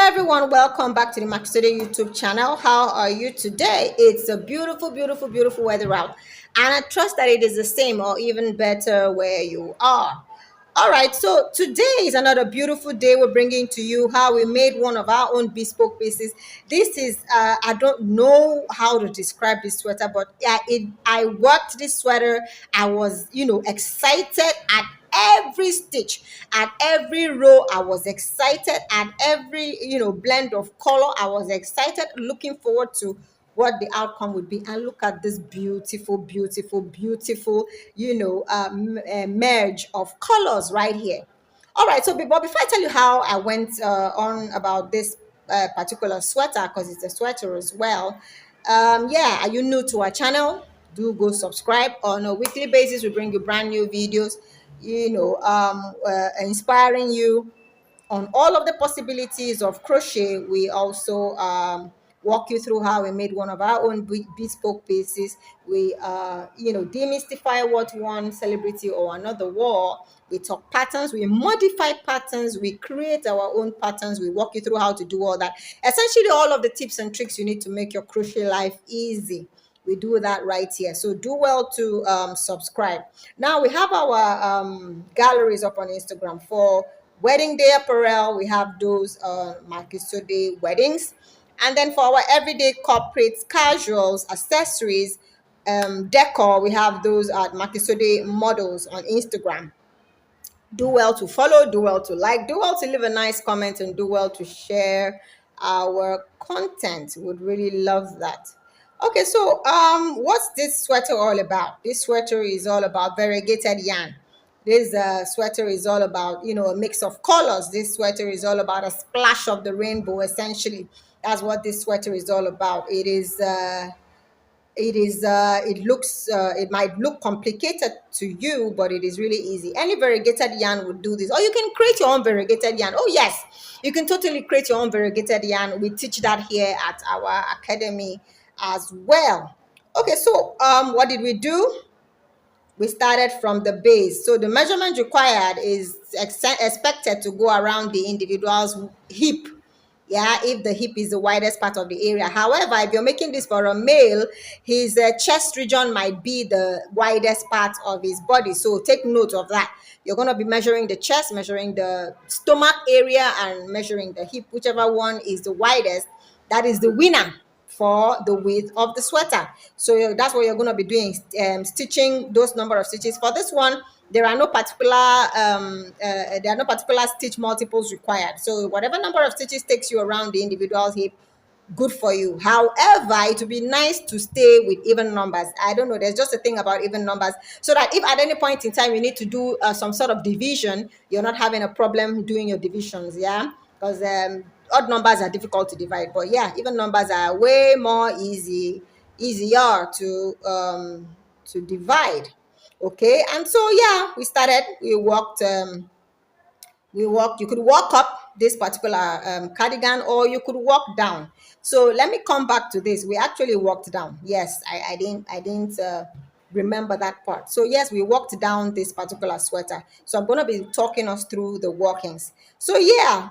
everyone, welcome back to the Makisode YouTube channel. How are you today? It's a beautiful weather out, and I trust that it is the same or even better where you are. All right, so today is another beautiful day. We're bringing to you how we made one of our own bespoke pieces. This is I don't know how to describe this sweater, but I worked this sweater. I was excited at every stitch, at every row. I was excited at every blend of color. I was excited, looking forward to what the outcome would be. And look at this beautiful merge of colors right here. All right, so before I tell you how I went on about this particular sweater, because it's a sweater as well, yeah, are you new to our channel? Do go subscribe. On a weekly basis we bring you brand new videos, inspiring you on all of the possibilities of crochet. We also walk you through how we made one of our own bespoke pieces. We demystify what one celebrity or another wore. We talk patterns, we modify patterns, we create our own patterns. We walk you through how to do all that, essentially all of the tips and tricks you need to make your crochet life easy. We do that right here, so do well to subscribe. Now we have our galleries up on Instagram for wedding day apparel. We have those Makisode weddings, and then for our everyday corporates, casuals, accessories, decor, we have those at Makisode models on Instagram. Do well to follow, do well to like, do well to leave a nice comment, and do well to share our content. Would really love that. Okay, so what's this sweater all about? This sweater is all about variegated yarn. This sweater is all about a mix of colors. This sweater is all about a splash of the rainbow. Essentially, that's what this sweater is all about. It might look complicated to you, but it is really easy. Any variegated yarn would do this, or you can create your own variegated yarn. Oh yes, you can totally create your own variegated yarn. We teach that here at our academy as well. Okay, so what did we do? We started from the base. So the measurement required is expected to go around the individual's hip. Yeah, if the hip is the widest part of the area. However, if you're making this for a male, his chest region might be the widest part of his body. So take note of that. You're going to be measuring the chest, measuring the stomach area, and measuring the hip. Whichever one is the widest, that is the winner for the width of the sweater. So that's what you're going to be doing, stitching those number of stitches. For this one, there are no particular stitch multiples required. So whatever number of stitches takes you around the individual hip, good for you. However, it would be nice to stay with even numbers. I don't know, there's just a thing about even numbers, so that if at any point in time you need to do some sort of division, you're not having a problem doing your divisions. Yeah, because odd numbers are difficult to divide, but yeah, even numbers are way more easier to divide. Okay, and so yeah, we started. You could walk up this particular cardigan, or you could walk down. So let me come back to this. We actually walked down. Yes, I didn't remember that part. So yes, we walked down this particular sweater. So I'm going to be talking us through the walkings. So yeah,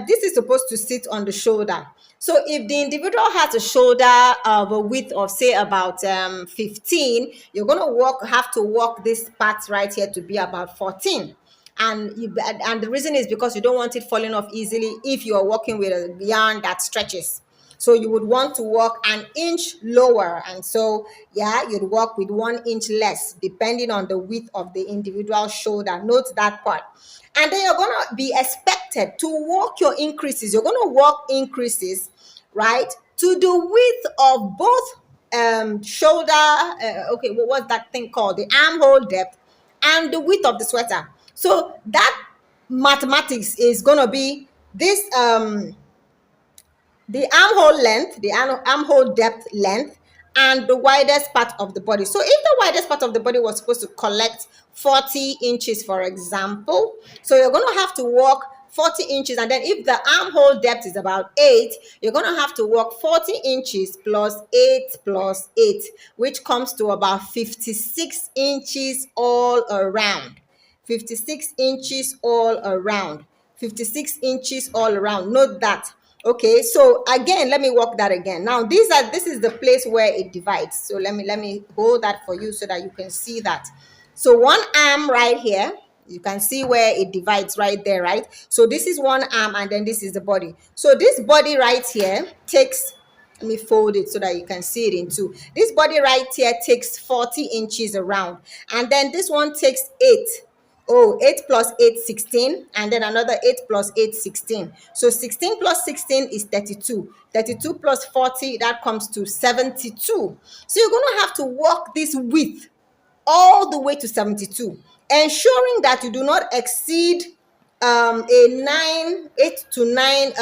this is supposed to sit on the shoulder. So if the individual has a shoulder of a width of say about 15, you're going to have to walk this part right here to be about 14. And the reason is because you don't want it falling off easily if you are working with a yarn that stretches. So you would want to walk an inch lower, and so yeah, you'd walk with 1 inch less depending on the width of the individual shoulder. Note that part. And then you're going to be expected to walk your increases. You're going to walk increases, right, to the width of both shoulder, okay, what was that thing called? The armhole depth and the width of the sweater. So that mathematics is going to be this the armhole length, the armhole depth length, and the widest part of the body. So if the widest part of the body was supposed to collect 40 inches, for example, so you're going to have to walk 40 inches. And then if the armhole depth is about 8, you're going to have to walk 40 inches plus 8, which comes to about 56 inches all around. 56 inches all around. 56 inches all around. Note that. Okay, so again, let me walk that again. Now, this is the place where it divides. So let me hold that for you so that you can see that. So one arm right here, you can see where it divides right there, right? So this is one arm, and then this is the body. So this body right here takes, let me fold it so that you can see it in two. This body right here takes 40 inches around, and then this one takes 8. Oh, 8 plus 8, 16, and then another 8 plus 8, 16. So 16 plus 16 is 32. 32 plus 40, that comes to 72. So you're going to have to walk this width all the way to 72, ensuring that you do not exceed a 8 to 9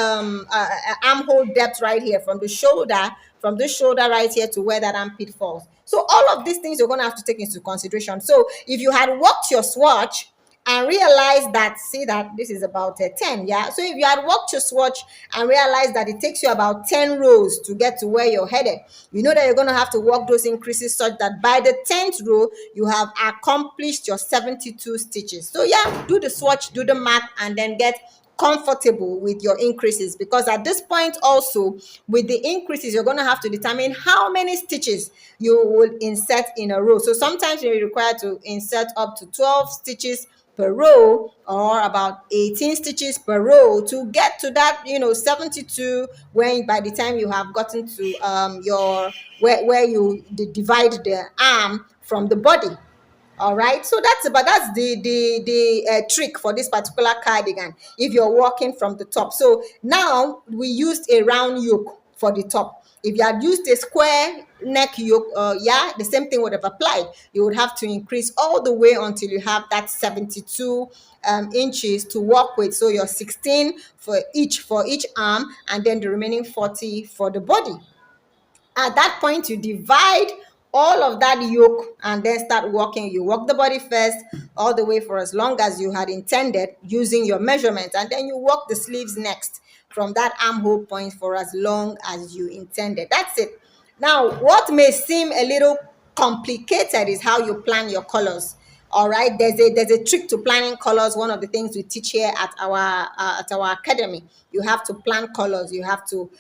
armhole depth right here from the shoulder right here to where that armpit falls. So all of these things you're going to have to take into consideration. So if you had walked your swatch and realize that, see that this is about 10, yeah? So if you had walked your swatch and realized that it takes you about 10 rows to get to where you're headed, you know that you're going to have to walk those increases such that by the 10th row, you have accomplished your 72 stitches. So yeah, do the swatch, do the math, and then get comfortable with your increases, because at this point also with the increases you're going to have to determine how many stitches you will insert in a row. So sometimes you're required to insert up to 12 stitches per row, or about 18 stitches per row to get to that 72, when by the time you have gotten to your where you divide the arm from the body. All right, so that's the trick for this particular cardigan if you're working from the top. So now we used a round yoke for the top. If you had used a square neck yoke, yeah, the same thing would have applied. You would have to increase all the way until you have that 72 inches to work with. So you're 16 for each arm, and then the remaining 40 for the body. At that point, you divide all of that yoke and then start walking. You walk the body first all the way for as long as you had intended using your measurement, and then you walk the sleeves next from that armhole point for as long as you intended. That's it. Now, what may seem a little complicated is how you plan your colors. All right, there's a trick to planning colors. One of the things we teach here at our academy. You have to plan colors. You have to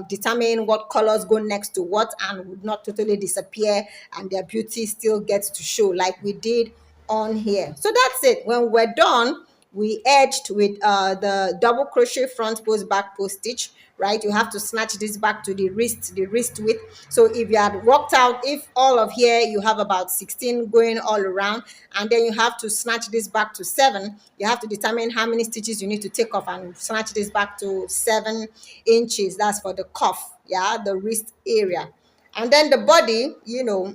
determine what colors go next to what and would not totally disappear, and their beauty still gets to show, like we did on here. So that's it. When we're done, we edged with the double crochet front post back post stitch, right? You have to snatch this back to the wrist width. So if you had worked out, if all of here you have about 16 going all around, and then you have to snatch this back to 7, you have to determine how many stitches you need to take off and snatch this back to 7 inches. That's for the cuff, yeah, the wrist area. And then the body,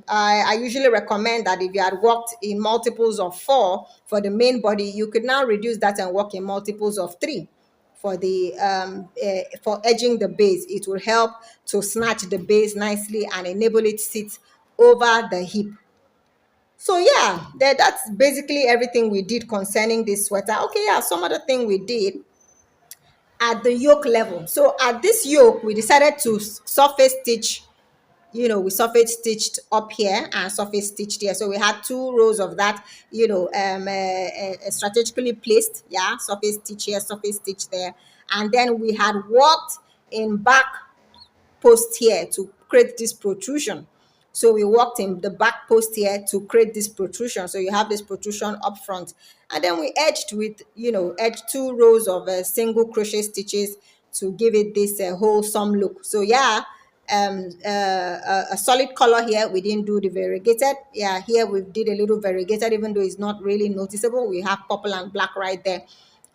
I usually recommend that if you had worked in multiples of 4 for the main body, you could now reduce that and work in multiples of 3 for the for edging the base. It will help to snatch the base nicely and enable it to sit over the hip. So yeah, that's basically everything we did concerning this sweater. Okay, yeah, some other thing we did at the yoke level. So at this yoke, we decided to surface stitch. We surface stitched up here and surface stitched here. So we had 2 rows of that, strategically placed, yeah, surface stitch here, surface stitch there. And then we had worked in back post here to create this protrusion. So we worked in the back post here to create this protrusion. So you have this protrusion up front. And then we edged with, edged 2 rows of single crochet stitches to give it this wholesome look. So yeah, a solid color here. We didn't do the variegated. Yeah, here we did a little variegated, even though it's not really noticeable. We have purple and black right there.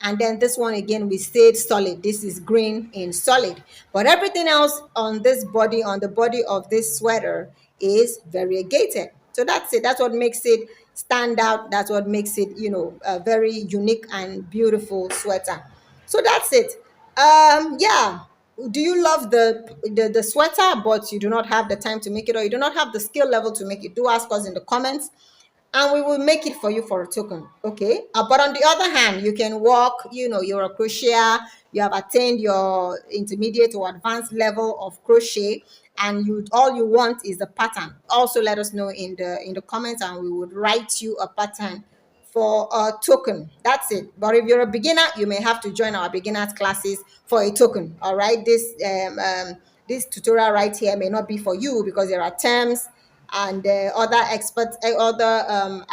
And then this one again, we stayed solid. This is green in solid. But everything else on this body, on the body of this sweater, is variegated. So that's it. That's what makes it stand out. That's what makes it, a very unique and beautiful sweater. So that's it. Yeah. Do you love the sweater, but you do not have the time to make it, or you do not have the skill level to make it? Do ask us in the comments, and we will make it for you for a token. Okay, but on the other hand, you can walk, you're a crocheter, you have attained your intermediate or advanced level of crochet, and all you want is a pattern. Also let us know in the comments, and we would write you a pattern for a token. That's it. But if you're a beginner, you may have to join our beginners classes for a token. All right, this tutorial right here may not be for you because there are terms and other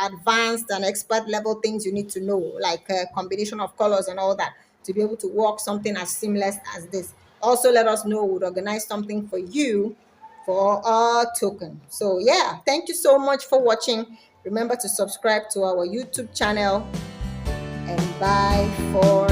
advanced and expert level things you need to know, like a combination of colors and all that, to be able to work something as seamless as this. Also, let us know. We'll organize something for you for a token. So yeah, thank you so much for watching. Remember to subscribe to our YouTube channel, and bye for